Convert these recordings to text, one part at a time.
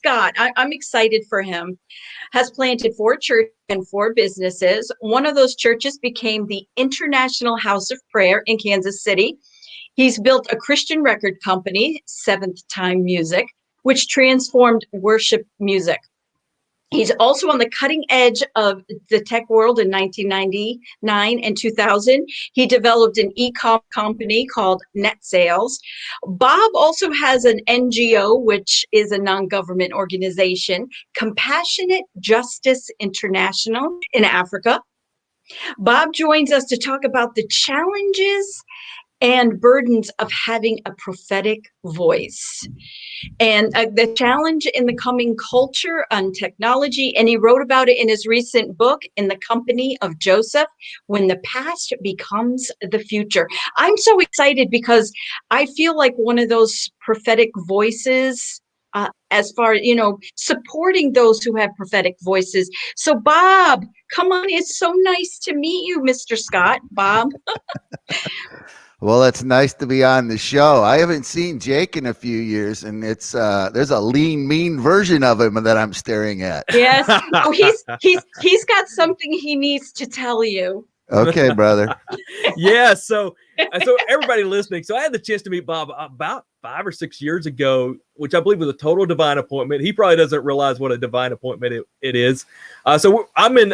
Scott, I'm excited for him, has planted 4 churches and 4 businesses. One of those churches became the International House of Prayer in Kansas City. He's built a Christian record company, Seventh Time Music, which transformed worship music. He's also on the cutting edge of the tech world. In 1999 and 2000. He developed an e-com company called Net Sales. Bob also has an NGO, which is a non-government organization, Compassionate Justice International in Africa. Bob joins us to talk about the challenges and burdens of having a prophetic voice, and the challenge in the coming culture on technology. And he wrote about it in his recent book, In the Company of Joseph, When the Past Becomes the Future. I'm so excited because I feel like one of those prophetic voices, as far as, supporting those who have prophetic voices. So Bob, come on. It's so nice to meet you, Mr. Scott. Bob. Well, it's nice to be on the show. I haven't seen Jake in a few years, and it's there's a lean, mean version of him that I'm staring at. Yes. Oh, he's got something he needs to tell you. Okay, brother. Yeah. So everybody listening. So I had the chance to meet Bob about 5 or 6 years ago, which I believe was a total divine appointment. He probably doesn't realize what a divine appointment it is. I'm in.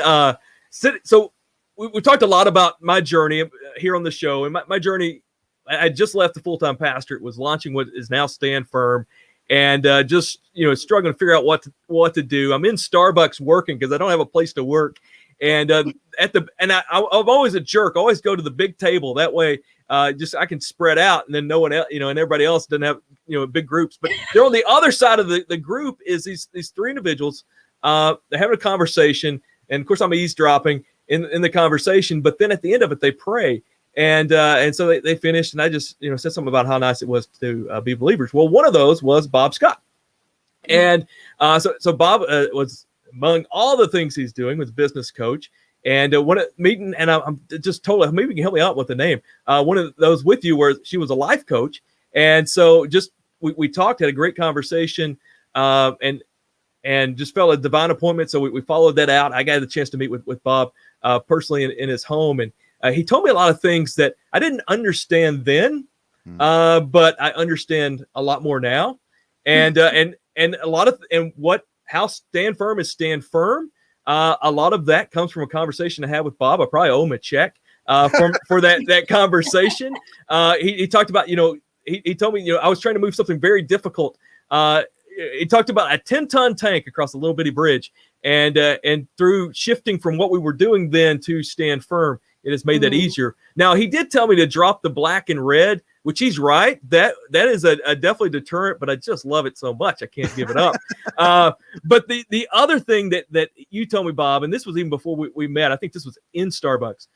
So we talked a lot about my journey here on the show, and my journey. I just left the full-time pastorate, was launching what is now Stand Firm, and just struggling to figure out what to do. I'm in Starbucks working because I don't have a place to work, and I'm always a jerk. I always go to the big table, that way I can spread out, and then no one else, and everybody else doesn't have big groups. But they're on the other side of the group is these 3 individuals. They're having a conversation, and of course I'm eavesdropping in the conversation, but then at the end of it they pray, and so they finished, and I just said something about how nice it was to be believers. Well, one of those was Bob Scott, and so Bob was, among all the things he's doing, was business coach, and one meeting, and I'm just totally, maybe you can help me out with the name, one of those with you where she was a life coach, and so just we talked, had a great conversation, and just felt a divine appointment. So we followed that out. I got the chance to meet with Bob personally in his home. And he told me a lot of things that I didn't understand then, but I understand a lot more now. And a lot of, how Stand Firm is Stand Firm. A lot of that comes from a conversation I had with Bob. I probably owe him a check for that conversation. He talked about, he told me, I was trying to move something very difficult. He talked about a 10-ton tank across a little bitty bridge, and through shifting from what we were doing then to Stand Firm, it has made that easier. Now, he did tell me to drop the black and red, which he's right. That is a definitely deterrent, but I just love it so much I can't give it up. But the other thing that you told me, Bob, and this was even before we met, I think this was in Starbucks.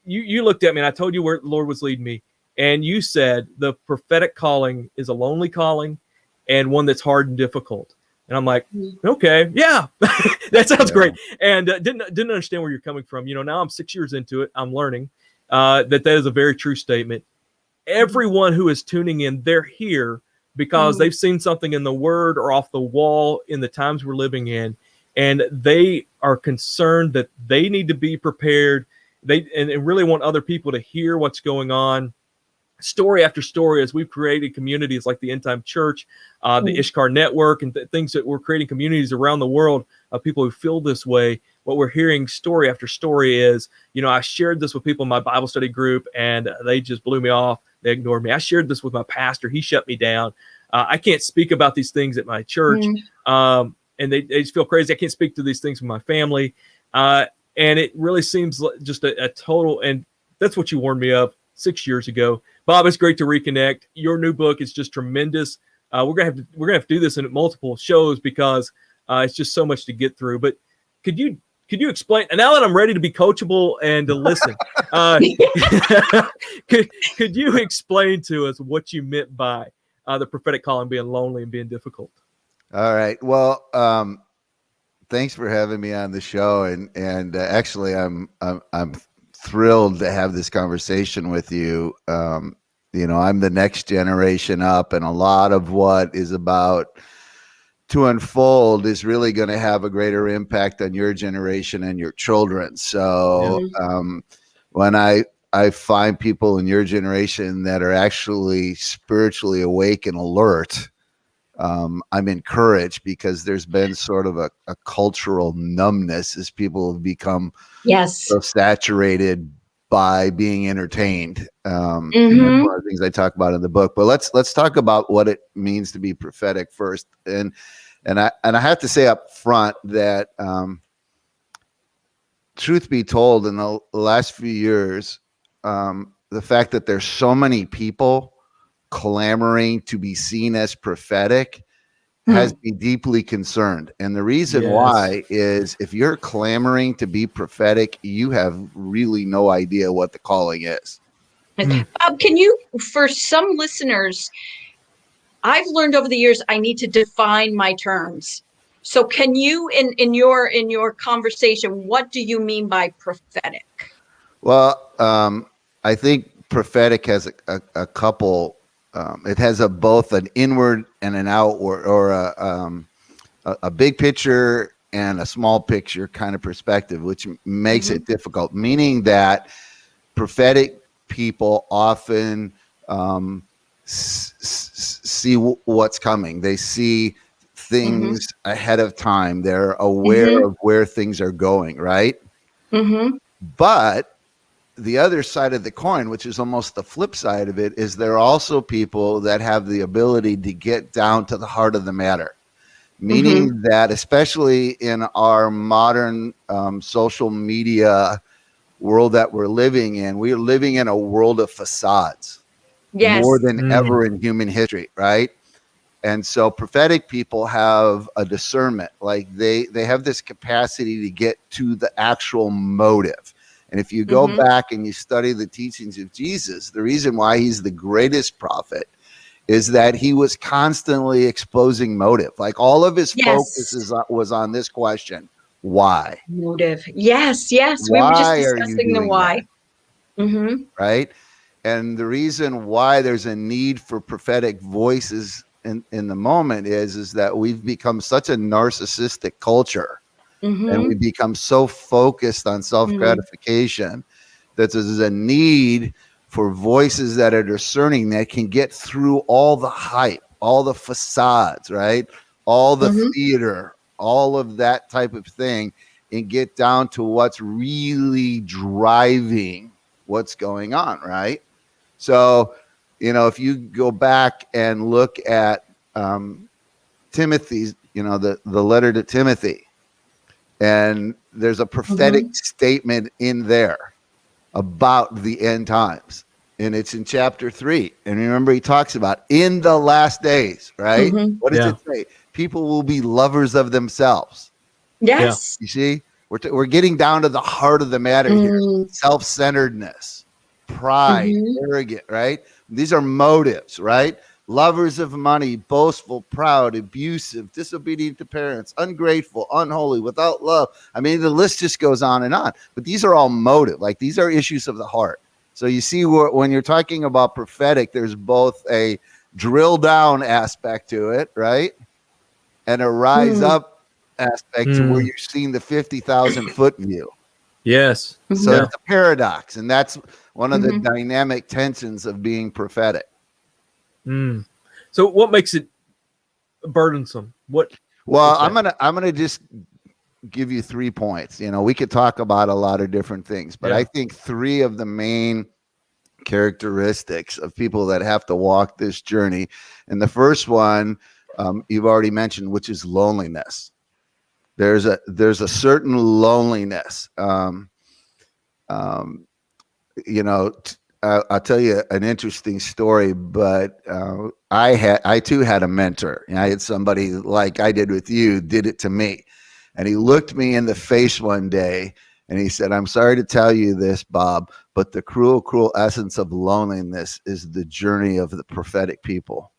You looked at me and I told you where the Lord was leading me, and you said the prophetic calling is a lonely calling, and one that's hard and difficult. And I'm like, okay, yeah, that sounds great. And didn't understand where you're coming from. Now I'm 6 years into it. I'm learning that is a very true statement. Everyone who is tuning in, they're here because they've seen something in the word or off the wall in the times we're living in. And they are concerned that they need to be prepared. And really want other people to hear what's going on. Story after story, as we've created communities like the End Time Church, the Ishkar Network, and things that we're creating communities around the world of people who feel this way. What we're hearing story after story is, I shared this with people in my Bible study group, and they just blew me off. They ignored me. I shared this with my pastor. He shut me down. I can't speak about these things at my church, and they just feel crazy. I can't speak to these things with my family, and it really seems like just a total. And that's what you warned me of 6 years ago. Bob, it's great to reconnect. Your new book is just tremendous. We're gonna have to do this in multiple shows because it's just so much to get through. But could you explain? And now that I'm ready to be coachable and to listen, could you explain to us what you meant by the prophetic calling being lonely and being difficult? All right. Well, thanks for having me on the show, and actually, I'm thrilled to have this conversation with you. I'm the next generation up, and a lot of what is about to unfold is really going to have a greater impact on your generation and your children. So when I find people in your generation that are actually spiritually awake and alert, I'm encouraged, because there's been sort of a cultural numbness as people have become so saturated by being entertained. And that's one of the things I talk about in the book. But let's talk about what it means to be prophetic first. And I have to say up front that truth be told, in the last few years, the fact that there's so many people clamoring to be seen as prophetic has me deeply concerned. And the reason why is, if you're clamoring to be prophetic, you have really no idea what the calling is. Bob, can you, for some listeners, I've learned over the years, I need to define my terms. So can you, in your conversation, what do you mean by prophetic? Well, I think prophetic has a couple. It has both an inward and an outward, or a big picture and a small picture kind of perspective, which makes it difficult. Meaning that prophetic people often see what's coming. They see things ahead of time. They're aware of where things are going, right? But the other side of the coin, which is almost the flip side of it, is there are also people that have the ability to get down to the heart of the matter. Meaning that, especially in our modern social media world that we're living in, we're living in a world of facades more than ever in human history, right? And so prophetic people have a discernment, like they have this capacity to get to the actual motive. And if you go back and you study the teachings of Jesus, the reason why he's the greatest prophet is that he was constantly exposing motive. Like, all of his focus was on this question: why? Motive. Yes. Why We were just are you discussing the doing why. that? Right? And the reason why there's a need for prophetic voices in the moment is that we've become such a narcissistic culture, and we become so focused on self-gratification that there's a need for voices that are discerning, that can get through all the hype, all the facades, right? All the theater, all of that type of thing, and get down to what's really driving what's going on, right? So, if you go back and look at Timothy's, the letter to Timothy, and there's a prophetic statement in there about the end times, and it's in chapter 3. And remember, he talks about in the last days, right? What does it say? People will be lovers of themselves. Yes. You see, we're getting down to the heart of the matter here: self-centeredness, pride, arrogant, right? These are motives, right? Lovers of money, boastful, proud, abusive, disobedient to parents, ungrateful, unholy, without love. I mean, the list just goes on and on. But these are all motive. Like, these are issues of the heart. So you see, when you're talking about prophetic, there's both a drill down aspect to it, right? And a rise up aspect to where you're seeing the 50,000 foot view. Yes. So it's a paradox. And that's one of the dynamic tensions of being prophetic. So what makes it burdensome? Well, I'm gonna just give you 3 points. We could talk about a lot of different things, but I think 3 of the main characteristics of people that have to walk this journey. And the first one, you've already mentioned, which is loneliness. There's a certain loneliness. I'll tell you an interesting story, but I too had a mentor. I had somebody, like I did with you, did it to me. And he looked me in the face one day and he said, "I'm sorry to tell you this, Bob, but the cruel, cruel essence of loneliness is the journey of the prophetic people."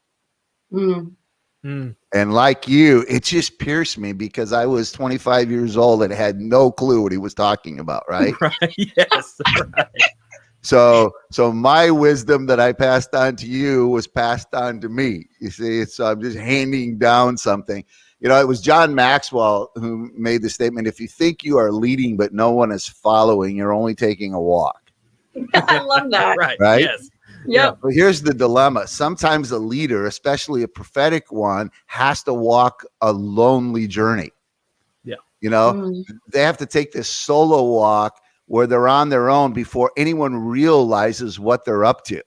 And like you, it just pierced me, because I was 25 years old and had no clue what he was talking about, right? Right. Yes. Right. So my wisdom that I passed on to you was passed on to me. You see, so I'm just handing down something. It was John Maxwell who made the statement, if you think you are leading but no one is following, you're only taking a walk. I love that. Right. Right? Yes. Yep. But here's the dilemma. Sometimes a leader, especially a prophetic one, has to walk a lonely journey. Yeah. They have to take this solo walk where they're on their own before anyone realizes what they're up to.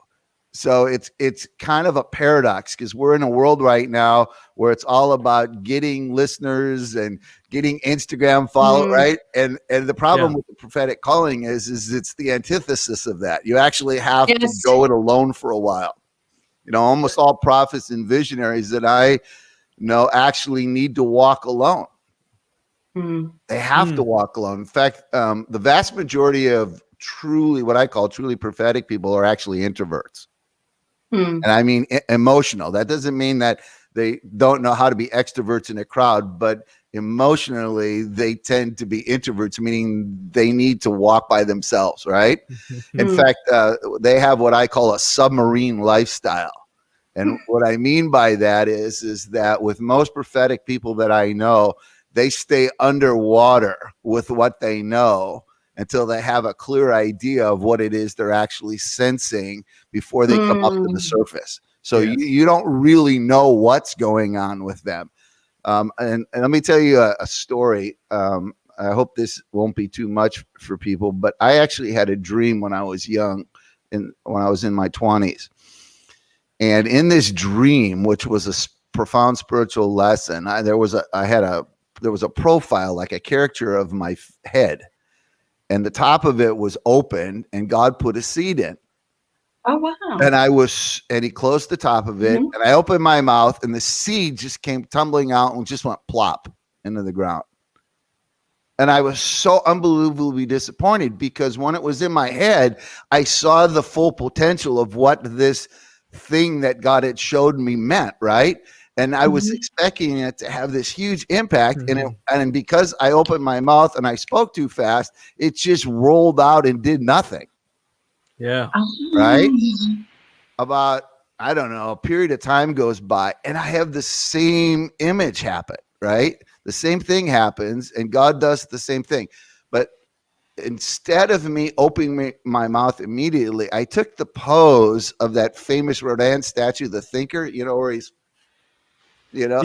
So it's kind of a paradox, because we're in a world right now where it's all about getting listeners and getting Instagram follow, right? And the problem with the prophetic calling is it's the antithesis of that. You actually have to go it alone for a while. Almost all prophets and visionaries that I know actually need to walk alone. They have to walk alone. In fact, the vast majority of what I call truly prophetic people are actually introverts. And I mean emotional. That doesn't mean that they don't know how to be extroverts in a crowd, but emotionally they tend to be introverts, meaning they need to walk by themselves, right? In fact, they have what I call a submarine lifestyle. And what I mean by that is that with most prophetic people that I know, they stay underwater with what they know until they have a clear idea of what it is they're actually sensing before they come up to the surface. So you don't really know what's going on with them. And let me tell you a story. I hope this won't be too much for people, but I actually had a dream when I was young, when I was in my 20s. And in this dream, which was a profound spiritual lesson, there was a profile, like a character of my head. And the top of it was open, and God put a seed in. Oh, wow. And he closed the top of it, and I opened my mouth, and the seed just came tumbling out and just went plop into the ground. And I was so unbelievably disappointed, because when it was in my head, I saw the full potential of what this thing that God had showed me meant, right? And I was expecting it to have this huge impact. And because I opened my mouth and I spoke too fast, it just rolled out and did nothing. Yeah. Right? About, I don't know, a period of time goes by, and I have the same image happen, right? The same thing happens, and God does the same thing. But instead of me opening my mouth immediately, I took the pose of that famous Rodin statue, the thinker, where he's, and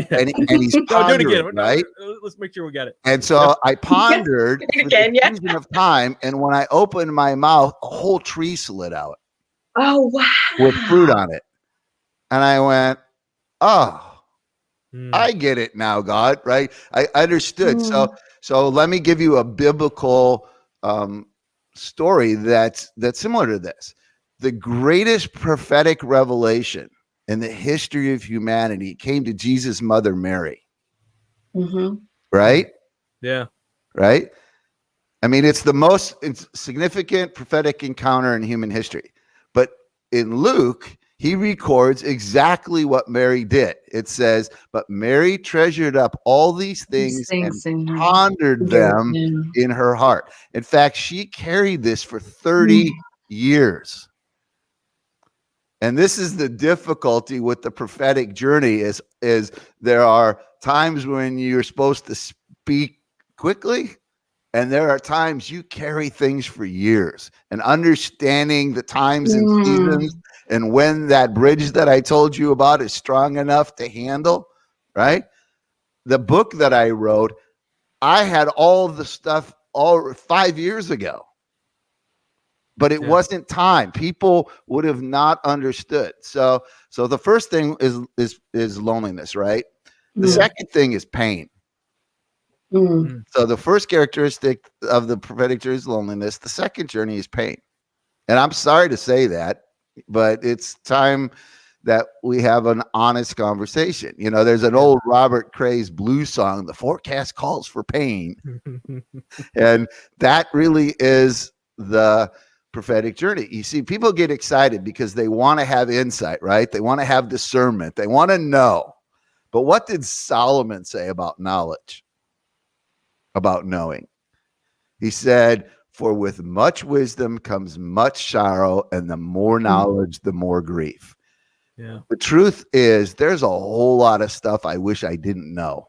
he's pondering, do it again. right? No, let's make sure we got it. And so I pondered for the season of time, and when I opened my mouth, a whole tree slid out. Oh, wow. With fruit on it. And I went, oh, I get it now, God, right? I understood. So let me give you a biblical story that's similar to this. The greatest prophetic revelation in the history of humanity came to Jesus' mother, Mary. Right? Yeah. Right? I mean, it's the most significant prophetic encounter in human history. But in Luke, he records exactly what Mary did. It says, but Mary treasured up all these things and pondered them in her heart. In fact, she carried this for 30 years. And this is the difficulty with the prophetic journey is there are times when you're supposed to speak quickly, and there are times you carry things for years, and understanding the times and seasons and when that bridge that I told you about is strong enough to handle, right? The book that I wrote, I had all the stuff all 5 years ago, but it wasn't time. People would have not understood. So the first thing is loneliness, right? The second thing is pain. So the first characteristic of the prophetic journey is loneliness. The second journey is pain. And I'm sorry to say that, but it's time that we have an honest conversation. There's an old Robert Craze blues song, "The Forecast Calls for Pain." And that really is the prophetic journey. You see, people get excited because they want to have insight, right? They want to have discernment. They want to know. But what did Solomon say about knowledge? About knowing? He said, for with much wisdom comes much sorrow, and the more knowledge, the more grief. Yeah. The truth is, there's a whole lot of stuff I wish I didn't know.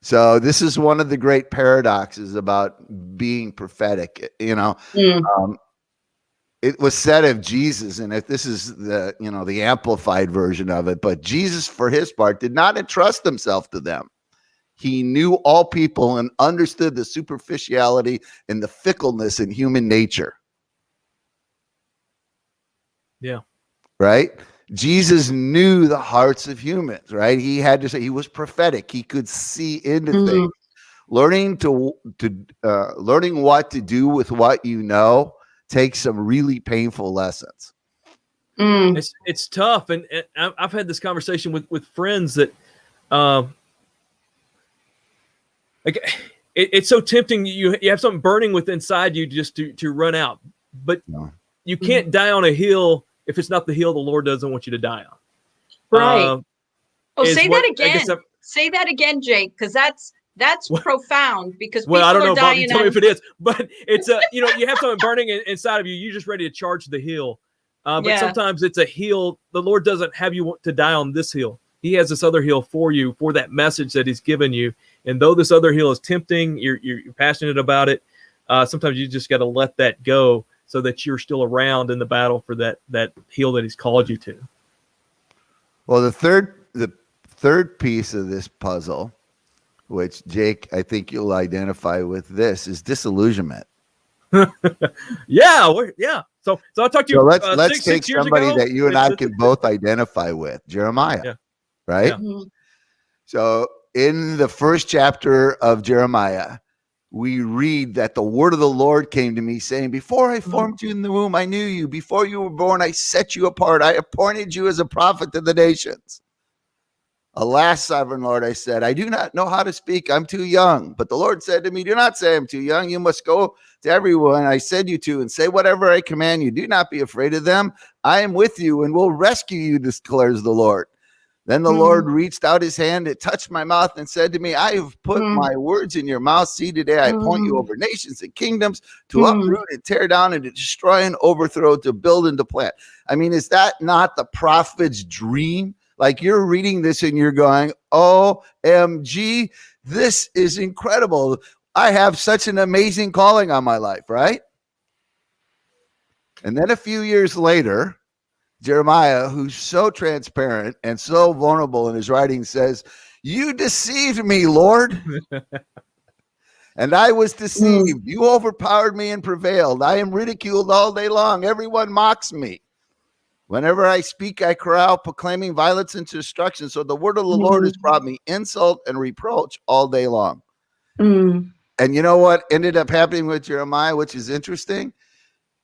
So this is one of the great paradoxes about being prophetic. Um, it was said of Jesus, and if this is the amplified version of it, but Jesus, for his part, did not entrust himself to them. He knew all people and understood the superficiality and the fickleness in human nature. Yeah. Right? Jesus knew the hearts of humans, right? He had to say he was prophetic. He could see into things. Learning what to do with what you know takes some really painful lessons. It's tough, and I've had this conversation with friends that, like, it's so tempting. You have something burning within inside you just to run out, but you can't die on a hill if it's not the hill the Lord doesn't want you to die on. Right. Say that again. Say that again, Jake, because that's profound. Because I don't know, Bob. You tell me if it is, but it's you have something burning inside of you. You're just ready to charge the hill. But sometimes it's a hill. The Lord doesn't have you to die on this hill. He has this other hill for you, for that message that he's given you. And though this other hill is tempting, you're passionate about it. Sometimes you just got to let that go so that you're still around in the battle for that hill that he's called you to. Well, the third piece of this puzzle, which Jake, I think you'll identify with this, is disillusionment. Yeah. So I talked to you. So let's take 6 years somebody ago. that you and I can both identify with, Jeremiah, right? Yeah. So in the first chapter of Jeremiah, we read that the word of the Lord came to me saying, before I formed you in the womb, I knew you. Before you were born, I set you apart. I appointed you as a prophet to the nations. Alas, sovereign Lord, I said, I do not know how to speak. I'm too young. But the Lord said to me, do not say I'm too young. You must go to everyone I said you to and say whatever I command you. Do not be afraid of them. I am with you and will rescue you, declares the Lord. Then the Lord reached out his hand, it touched my mouth and said to me, I have put my words in your mouth. See, today I appoint you over nations and kingdoms to uproot and tear down and to destroy and overthrow, to build and to plant. I mean, is that not the prophet's dream? Like, you're reading this and you're going, OMG, this is incredible. I have such an amazing calling on my life, right? And then a few years later, Jeremiah, who's so transparent and so vulnerable in his writing, says, you deceived me, Lord. And I was deceived. You overpowered me and prevailed. I am ridiculed all day long. Everyone mocks me. Whenever I speak, I cry out, proclaiming violence and destruction. So the word of the Lord has brought me insult and reproach all day long. And you know what ended up happening with Jeremiah, which is interesting,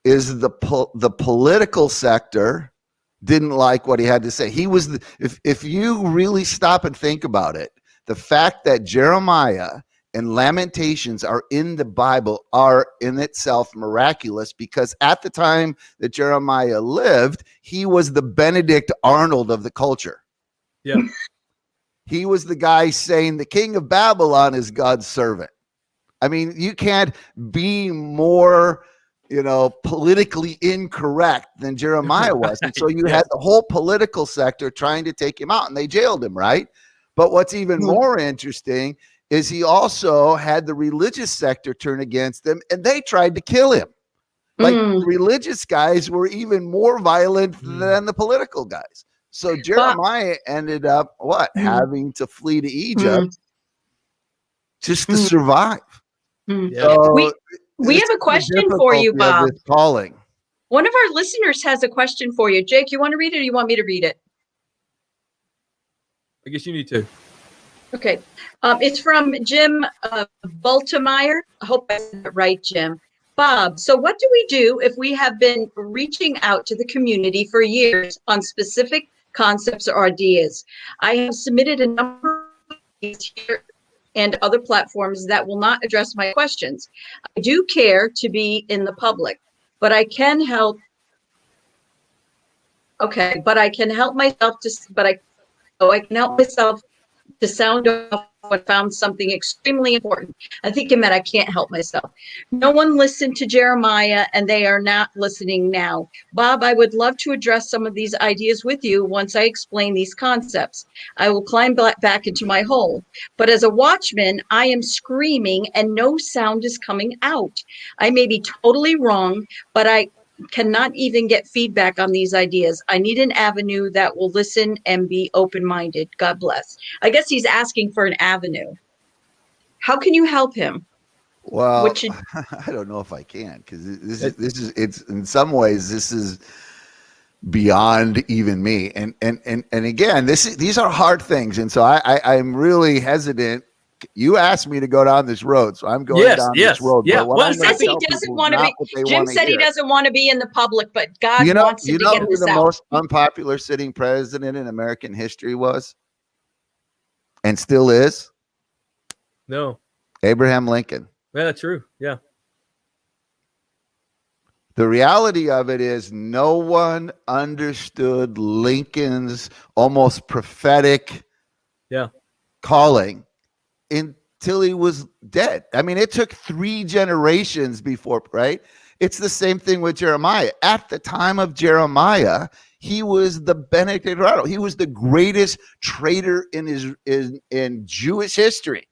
is the political sector didn't like what he had to say. He was if you really stop and think about it, the fact that Jeremiah and Lamentations are in the Bible are in itself miraculous, because at the time that Jeremiah lived, he was the Benedict Arnold of the culture. Yeah. He was the guy saying the king of Babylon is God's servant. I mean, you can't be more, politically incorrect than Jeremiah was. And so you had the whole political sector trying to take him out, and they jailed him, right? But what's even more interesting is he also had the religious sector turn against him, and they tried to kill him. Like, the religious guys were even more violent than the political guys. So Jeremiah ended up having to flee to Egypt just to survive. So we have a question for you, Bob. This calling. One of our listeners has a question for you. Jake, you want to read it, or you want me to read it? I guess you need to. Okay. It's from Jim Baltimore. I hope I said it right, Jim. Bob, so what do we do if we have been reaching out to the community for years on specific concepts or ideas? I have submitted a number of these here and other platforms that will not address my questions. I do care to be in the public, but I can help. Okay, but I can help myself I can help myself to sound off when I found something extremely important. I think it meant I can't help myself. No one listened to Jeremiah, and they are not listening now. Bob, I would love to address some of these ideas with you once I explain these concepts. I will climb back into my hole. But as a watchman, I am screaming and no sound is coming out. I may be totally wrong, but I cannot even get feedback on these ideas. I need an avenue that will listen and be open-minded. God bless. I guess he's asking for an avenue. How can you help him? Well, Should... I don't know if I can, because this is it's in some ways this is beyond even me. And again, these are hard things, and so I'm really hesitant. You asked me to go down this road, so I'm going down this road. Yeah. But he says he doesn't want to be. Jim said he doesn't want to be in the public, but God wants him to get this out. You know who the most unpopular sitting president in American history was, and still is? No. Abraham Lincoln. Yeah, true. Yeah. The reality of it is no one understood Lincoln's almost prophetic calling until he was dead. I mean, it took 3 generations before, right? It's the same thing with Jeremiah. At the time of Jeremiah, he was the Benedict Arnold. He was the greatest traitor in Jewish history.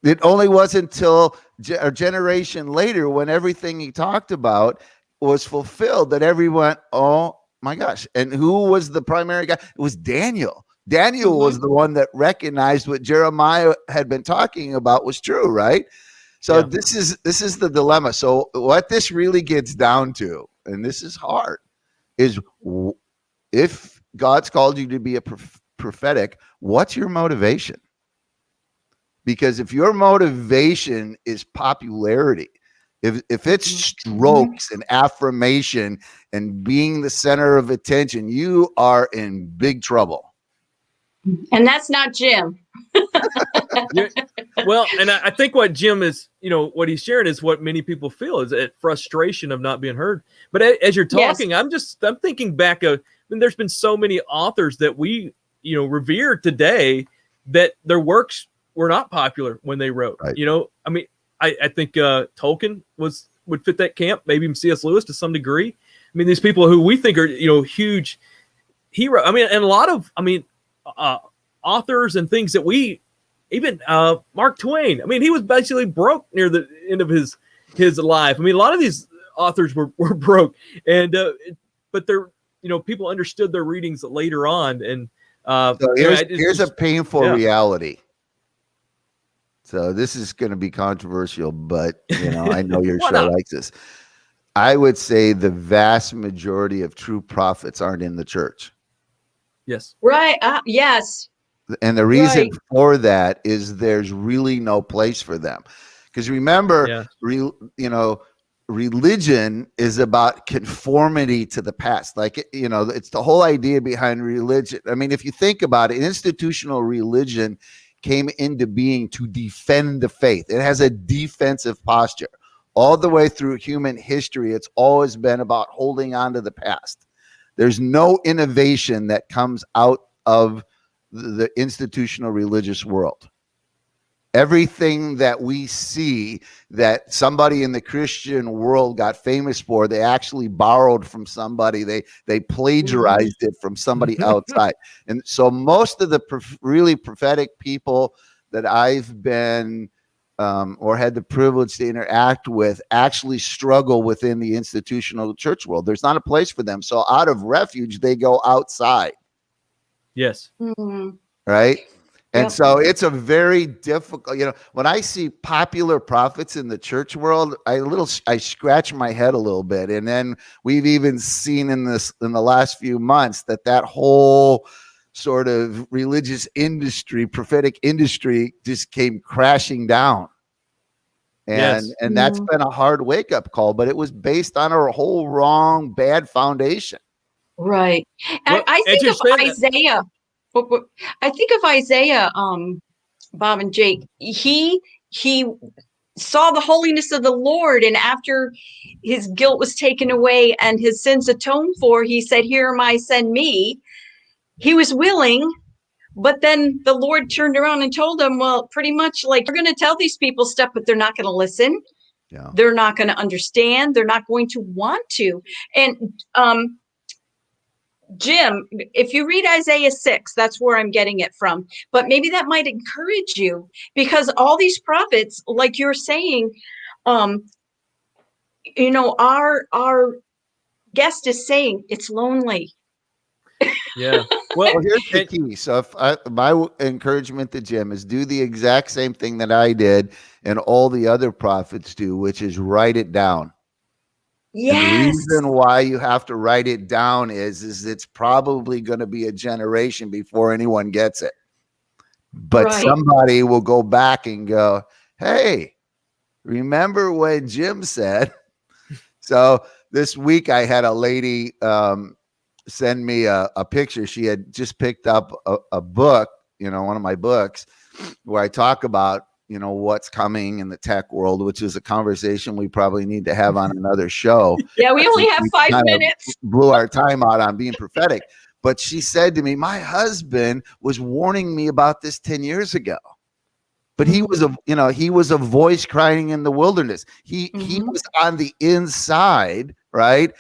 It only wasn't until a generation later, when everything he talked about was fulfilled, that everyone, oh my gosh. And who was the primary guy? It was Daniel. Daniel was the one that recognized what Jeremiah had been talking about was true, right? So this is the dilemma. So what this really gets down to, and this is hard, is if God's called you to be a prophetic, what's your motivation? Because if your motivation is popularity, if it's strokes and affirmation and being the center of attention, you are in big trouble. And that's not Jim. Well, and I think what Jim is, what he's sharing is what many people feel is that frustration of not being heard. But as you're talking, I'm thinking back of, there's been so many authors that we, revere today that their works were not popular when they wrote. Right. I mean, I think Tolkien would fit that camp, maybe even C.S. Lewis to some degree. I mean, these people who we think are, huge hero. I mean, and a lot of, authors and things that we, even Mark Twain. I mean, he was basically broke near the end of his life. I mean, a lot of these authors were broke, and but they're, people understood their readings later on. And so here's a painful reality. So this is going to be controversial, but I know your show likes this. I would say the vast majority of true prophets aren't in the church. Yes. Right. Yes. And the reason for that is there's really no place for them. Because remember, religion is about conformity to the past. Like, it's the whole idea behind religion. I mean, if you think about it, institutional religion came into being to defend the faith. It has a defensive posture. All the way through human history, it's always been about holding on to the past. There's no innovation that comes out of the institutional religious world. Everything that we see that somebody in the Christian world got famous for, they actually borrowed from somebody. They plagiarized it from somebody outside. And so most of the really prophetic people that I've been or had the privilege to interact with actually struggle within the institutional church world. There's not a place for them. So out of refuge, they go outside. Yes. Right. And so it's a very difficult, when I see popular prophets in the church world, I scratch my head a little bit. And then we've even seen in the last few months that whole sort of religious industry, prophetic industry, just came crashing down. And that's been a hard wake-up call, but it was based on a whole wrong, bad foundation. Right. Well, I think of Isaiah. I think of Isaiah, Bob and Jake. He saw the holiness of the Lord, and after his guilt was taken away and his sins atoned for, he said, "Here am I, send me." He was willing, But then the Lord turned around and told him, well, pretty much like, you're going to tell these people stuff, but they're not going to listen. Yeah. They're not going to understand. They're not going to want to. And Jim, if you read Isaiah 6, that's where I'm getting it from. But maybe that might encourage you, because all these prophets, like you're saying, our guest is saying it's lonely. Yeah. Well, Here's the key. So my encouragement to Jim is do the exact same thing that I did and all the other prophets do, which is write it down. Yes. And the reason why you have to write it down is it's probably going to be a generation before anyone gets it. But somebody will go back and go, hey, remember when Jim said? So this week I had a lady send me a picture. She had just picked up a book, one of my books, where I talk about, what's coming in the tech world, which is a conversation we probably need to have on another show. Yeah, we only have 5 minutes. Blew our time out on being prophetic. But she said to me, my husband was warning me about this 10 years ago. But he was a voice crying in the wilderness. He was on the inside, right?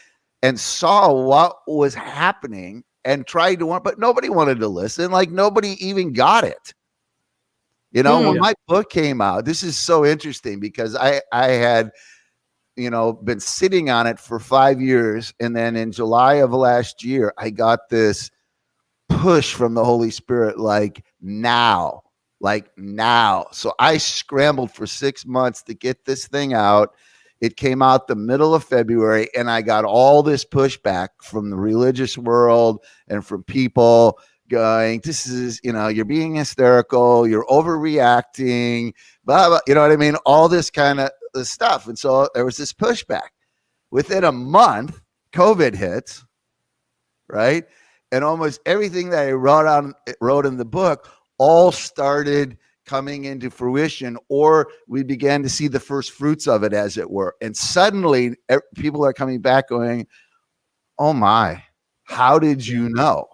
And saw what was happening and tried to want, but nobody wanted to listen. Like nobody even got it. When my book came out, this is so interesting because I had, been sitting on it for 5 years. And then in July of last year, I got this push from the Holy Spirit, like now. So I scrambled for 6 months to get this thing out. It came out the middle of February, and I got all this pushback from the religious world and from people going, this is, you're being hysterical, you're overreacting, blah, blah, you know what I mean? All this kind of stuff. And so there was this pushback. Within a month, COVID hits, right? And almost everything that I wrote in the book all started coming into fruition, or we began to see the first fruits of it, as it were. And suddenly people are coming back going, oh my, how did you know?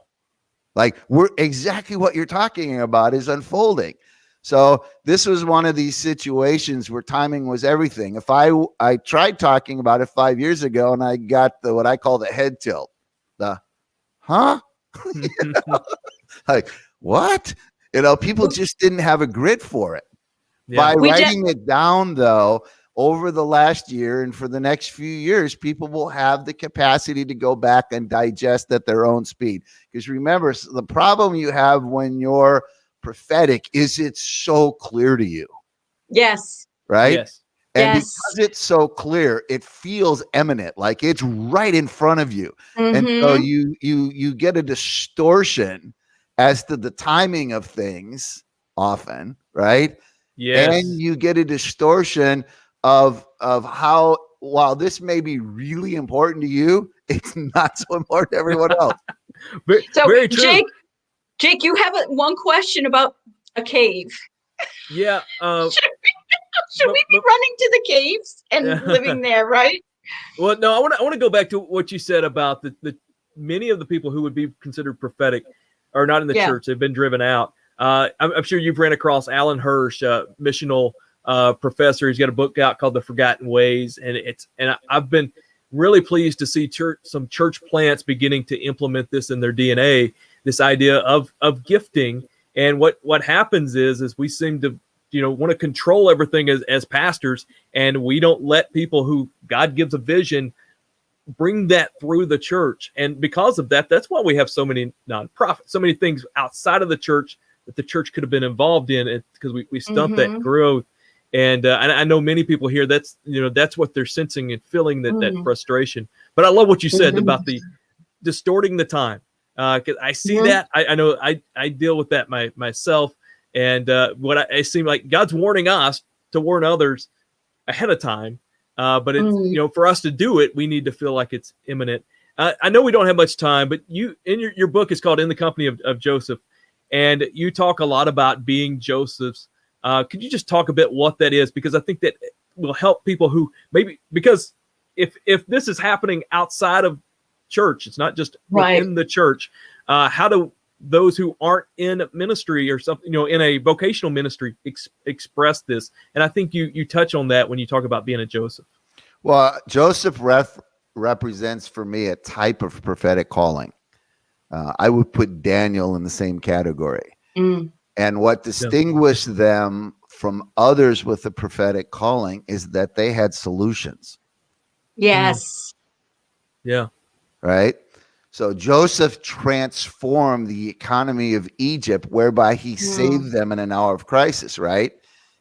Like, we're exactly what you're talking about is unfolding. So this was one of these situations where timing was everything. If I tried talking about it 5 years ago and I got what I call the head tilt, like, what? People just didn't have a grid for it. Yeah. By writing it down, though, over the last year and for the next few years, people will have the capacity to go back and digest at their own speed. Because remember, the problem you have when you're prophetic is it's so clear to you. Yes. Right? Yes. And because it's so clear, it feels imminent, like it's right in front of you. And so you get a distortion as to the timing of things often, right? Yes. And you get a distortion of how, while this may be really important to you, it's not so important to everyone else. Very true. Jake, you have one question about a cave. Yeah. Should we be running to the caves and living there, right? Well, no, I want to go back to what you said about the many of the people who would be considered prophetic are not in the church. They've been driven out. I'm sure you've ran across Alan Hirsch, missional professor. He's got a book out called The Forgotten Ways, and I've been really pleased to see some church plants beginning to implement this in their DNA. This idea of gifting, and what happens is we seem to want to control everything as pastors, and we don't let people who God gives a vision bring that through the church. And because of that, that's why we have so many nonprofits, so many things outside of the church that the church could have been involved in, because we stunt that growth. And I know many people here, that's what they're sensing and feeling, that frustration. But I love what you said about the distorting the time. Because I see that. I know I deal with that myself. And what I seem like God's warning us to warn others ahead of time. But it's, for us to do it, we need to feel like it's imminent. I know we don't have much time, but you, in your book is called In the Company of Joseph, and you talk a lot about being Joseph's. Could you just talk a bit what that is? Because I think that will help people who maybe, because if this is happening outside of church, it's not just within the church. How do those who aren't in ministry or something, in a vocational ministry express this. And I think you touch on that when you talk about being a Joseph. Well, Joseph represents for me a type of prophetic calling. I would put Daniel in the same category. And what distinguished them from others with the prophetic calling is that they had solutions. Yes. Yeah. Right? So Joseph transformed the economy of Egypt, whereby he saved them in an hour of crisis, right?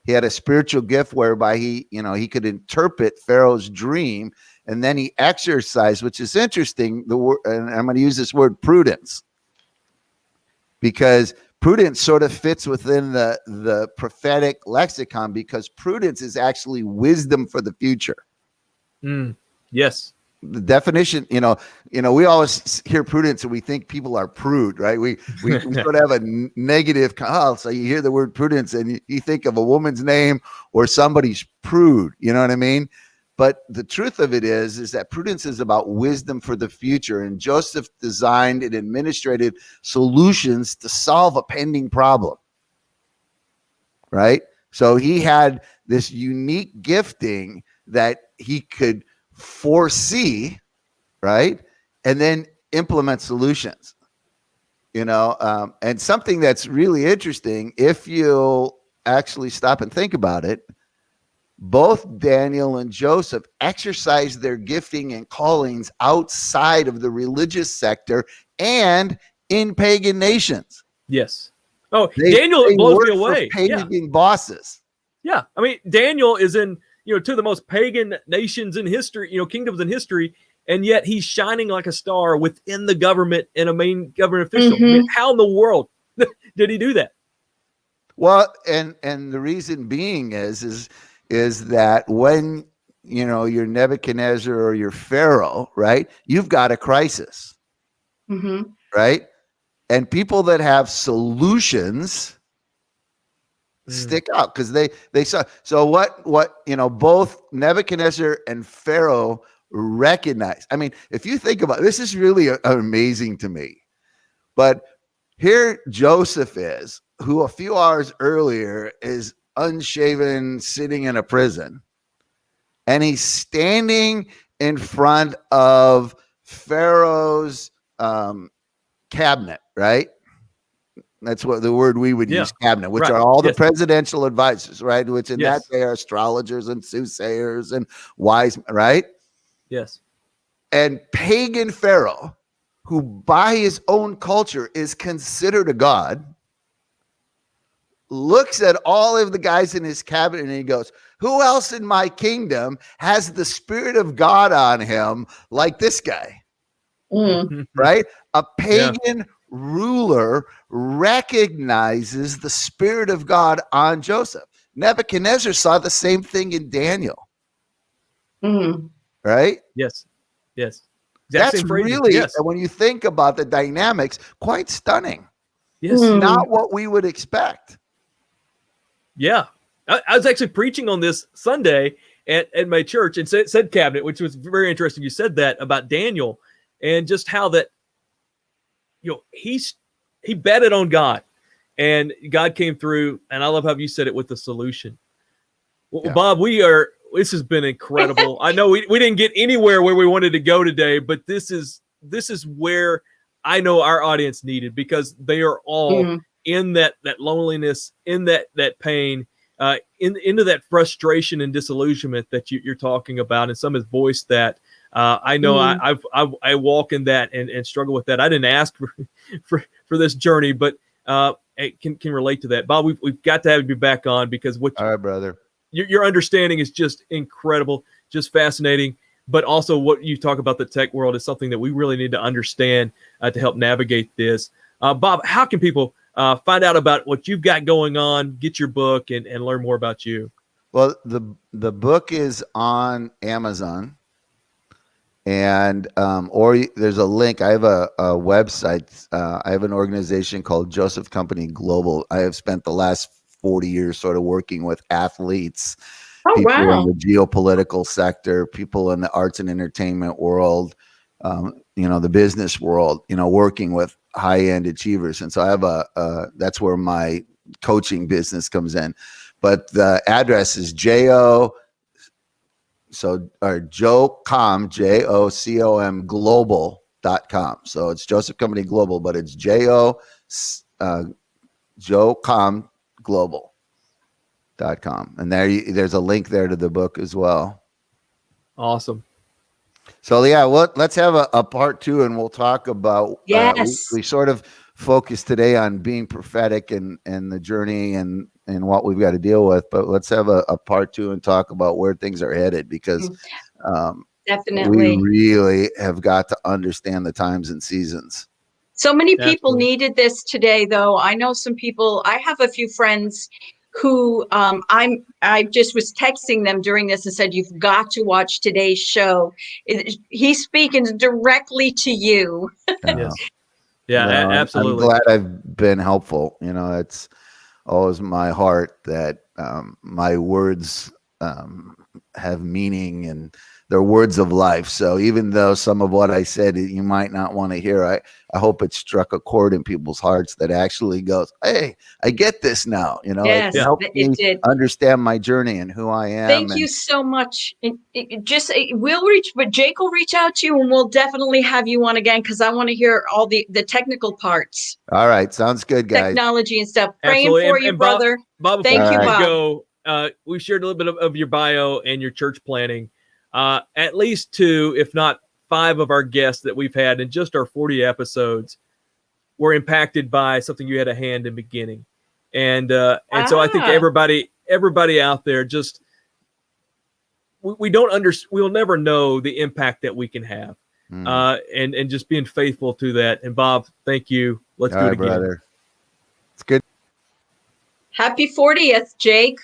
He had a spiritual gift whereby he could interpret Pharaoh's dream, and then he exercised, which is interesting, the word, and I'm going to use this word, prudence, because prudence sort of fits within the prophetic lexicon, because prudence is actually wisdom for the future. Yes. The definition, we always hear prudence and we think people are prude, right? We sort of have a negative. So you hear the word prudence and you think of a woman's name or somebody's prude. You know what I mean? But the truth of it is that prudence is about wisdom for the future. And Joseph designed and administrated solutions to solve a pending problem, right? So he had this unique gifting that he could foresee, right, and then implement solutions. And something that's really interesting, if you'll actually stop and think about it, both Daniel and Joseph exercised their gifting and callings outside of the religious sector and in pagan nations. Yes. Oh, Daniel blows me away. Pagan bosses. Yeah. I mean, Daniel is in two of the most pagan nations in history, kingdoms in history, and yet he's shining like a star within the government and a main government official. I mean, how in the world did he do that? Well, and the reason being is that when you're Nebuchadnezzar or you're Pharaoh, right, you've got a crisis, right, and people that have solutions stick out because they saw. So what both Nebuchadnezzar and Pharaoh recognize. I mean, if you think about it, this is really amazing to me. But here Joseph is, who a few hours earlier is unshaven, sitting in a prison, and he's standing in front of Pharaoh's cabinet, right? That's what the word we would use, cabinet, which are all the presidential advisors, right? Which in that day are astrologers and soothsayers and wise, right? Yes. And pagan Pharaoh, who by his own culture is considered a god, looks at all of the guys in his cabinet and he goes, who else in my kingdom has the Spirit of God on him like this guy? Right? A pagan ruler recognizes the Spirit of God on Joseph. Nebuchadnezzar saw the same thing in Daniel. Right? Yes. That's really, when you think about the dynamics, quite stunning. Yes. Not what we would expect. Yeah. I was actually preaching on this Sunday at my church and said cabinet, which was very interesting. You said that about Daniel and just how that, he betted on God and God came through. And I love how you said it with the solution. Well, Bob, this has been incredible. I know we didn't get anywhere where we wanted to go today, but this is where I know our audience needed, because they are all in that loneliness, in that pain, into that frustration and disillusionment that you're talking about. And some has voiced that. I know I walk in that and struggle with that. I didn't ask for this journey, but can relate to that. Bob, we've got to have you back on, because all right, brother. Your understanding is just incredible, just fascinating. But also what you talk about the tech world is something that we really need to understand to help navigate this. Bob, how can people find out about what you've got going on, get your book, and learn more about you? Well, the book is on Amazon. And or there's a link. I have a website. I have an organization called Joseph Company Global. I have spent the last 40 years sort of working with athletes, people in the geopolitical sector, people in the arts and entertainment world, the business world, working with high-end achievers. And so I have that's where my coaching business comes in. But the address is JOCOM, JOCOM global.com. So it's Joseph Company Global, but it's JOCOM global.com. And there's a link there to the book as well. Awesome. So yeah, let's have a part 2, and we'll talk about. Yes. We sort of focused today on being prophetic and the journey and what we've got to deal with. But let's have a part 2 and talk about where things are headed, because definitely we really have got to understand the times and seasons. So many people Absolutely. needed this today, though. I know some people. I have a few friends who I just was texting them during this and said, you've got to watch today's show. He's speaking directly to you. Yes. Yeah, No, absolutely. I'm glad I've been helpful. It's always my heart that my words have meaning, and they're words of life. So even though some of what I said you might not want to hear, I hope it struck a chord in people's hearts that actually goes, hey, I get this now. Yes, it helped me did. understand my journey and who I am. Thank you so much. We'll reach, but Jake will reach out to you, and we'll definitely have you on again, because I want to hear all the technical parts. All right, sounds good, guys. Technology and stuff. Absolutely. Praying for you, and brother. Bob, Thank before you, we Bob. go, we shared a little bit of your bio and your church planning. At least 2, if not 5 of our guests that we've had in just our 40 episodes were impacted by something you had a hand in beginning. And so I think everybody out there, just, we'll never know the impact that we can have. And just being faithful to that. And Bob, thank you. Let's do it again. Brother. It's good. Happy 40th, Jake.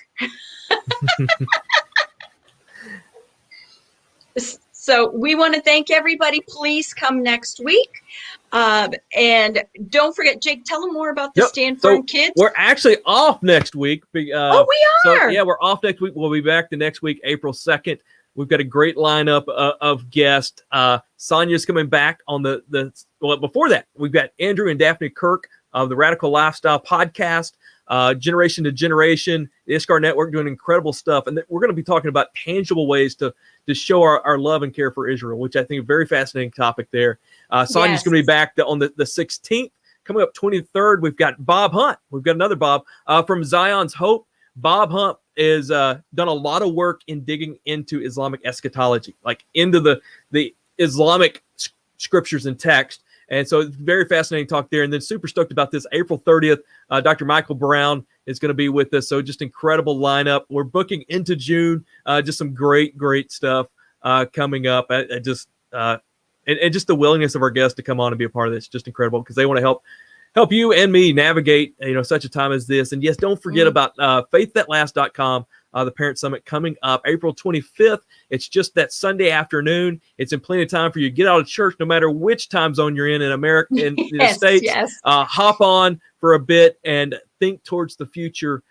So we want to thank everybody. Please come next week. And don't forget, Jake, tell them more about the Stand Firm Kids. We're actually off next week. We are. So, yeah, we're off next week. We'll be back the next week, April 2nd. We've got a great lineup of guests. Sonia's coming back on well, before that, we've got Andrew and Daphne Kirk of the Radical Lifestyle Podcast, Generation to Generation, the ISCAR Network, doing incredible stuff. And we're going to be talking about tangible ways to show our love and care for Israel, which I think is a very fascinating topic there. Sonia's going to be back on the 16th. Coming up 23rd, we've got Bob Hunt. We've got another Bob from Zion's Hope. Bob Hunt is done a lot of work in digging into Islamic eschatology, like into the Islamic scriptures and text. And so it's very fascinating talk there. And then super stoked about this April 30th. Dr. Michael Brown is going to be with us. So just incredible lineup. We're booking into June. Just some great stuff coming up. And just the willingness of our guests to come on and be a part of this, just incredible, because they want to help you and me navigate, such a time as this. And yes, don't forget about faiththatlast.com, the Parent Summit coming up April 25th. It's just that Sunday afternoon. It's in plenty of time for you to get out of church, no matter which time zone you're in America, in the States. Yes. Hop on for a bit and think towards the future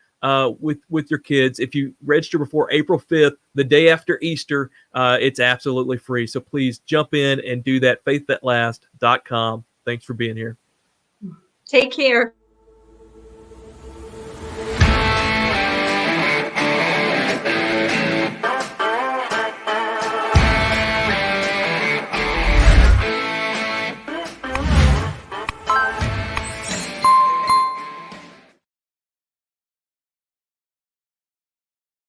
with your kids. If you register before April 5th, the day after Easter, it's absolutely free. So please jump in and do that, faiththatlast.com. Thanks for being here. Take care.